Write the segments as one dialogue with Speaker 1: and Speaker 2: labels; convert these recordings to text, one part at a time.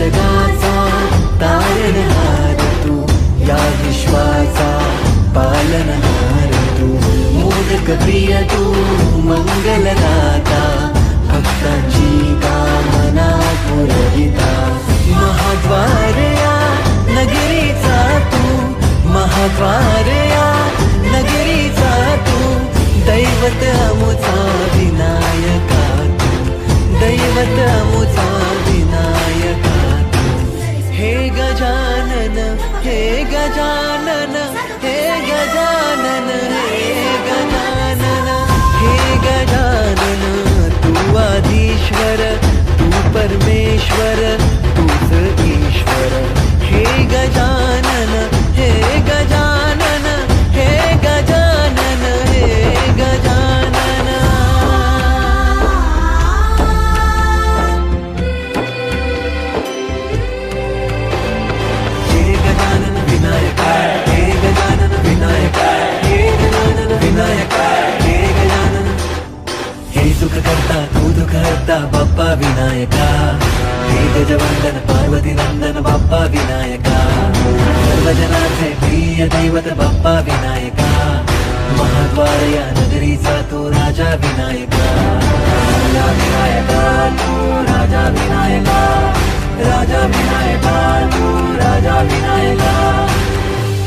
Speaker 1: जगाचा तारणहार तू, या विश्वाचा पालनहार तू, मोदक प्रिय तू, मंगलदाता, भक्तांची कामना पुरविता, महाद्वार या नगरीचा तू, महाद्वार या नगरीचा तू, दैवत अमुचा विनायका तू, दैवत अमुचा विनायका तू, हे गजानन, हे गजानन, हे गजानन, हे गजानन, हे गजानन, तू आधीश्वर, तू परमेश्वर, तूच ईश्वर, हे गजानन, हे गजानन, हे गजानन, हे गजानन. हे गजानन विनायका, हे गजानन विनायका, हे गजानन विनायका, हे गजानन. हे सुख करता तू दुःख हरता बाप्पा विनायका, हे गजवंदन पार्वती नंदन बाप्पा विनायका, सर्वजनाचे प्रिय दैवत बाप्पा विनायका, महाद्वार या नगरीचा तू राजा विनायका, राजा विनायका तू राजा विनायका, राजा विनायका तू राजा विनायका.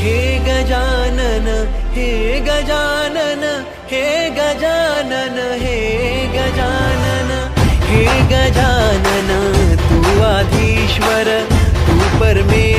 Speaker 1: हे गजानन, हे गजानन, हे गजानन, हे गजानन, हे गजानन, तू आधीश्वर, तू परमेश्वर,